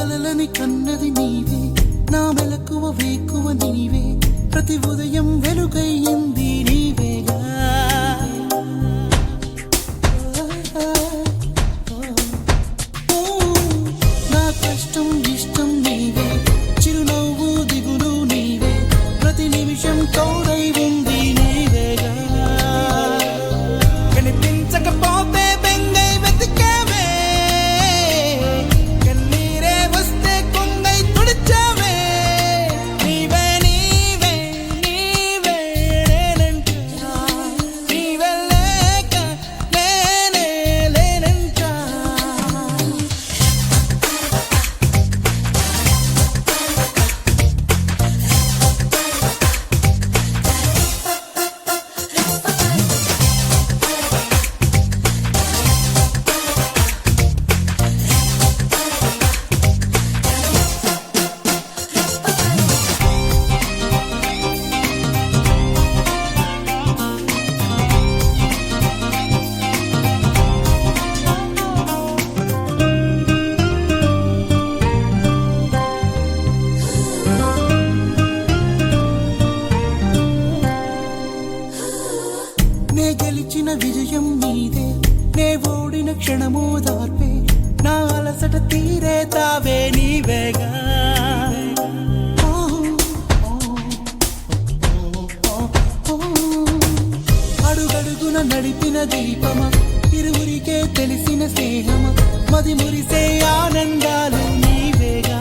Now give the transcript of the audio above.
కలలని కన్నది నీవే నా మెలకువ వేకువ నీవే ప్రతి ఉదయం వెలుగయ్యింది నీవేగా నా కష్టం ఇష్టం నీవే చిరునవ్వు దిగులు నీవే ప్రతి నిమిషం తోడై ఉంది నీవేగా కనిపించకపోతే బెంగై వెతికావే కన్నీరే వస్తే కొంగై తుడిచావే నీవే నీవే నీవే నేనంటా నీవే లేక నేనే లేనంటా నే గెలిచిన విజయం నీదే నే ఓడిన క్షణమో దార్పే నా అలసట తీరే తావే నీవేగా అడుగడుగున నడిపిన దీపమా ఇరువురికే తెలిసిన స్నేహమా మది మురిసే ఆనందాలు నీవేగా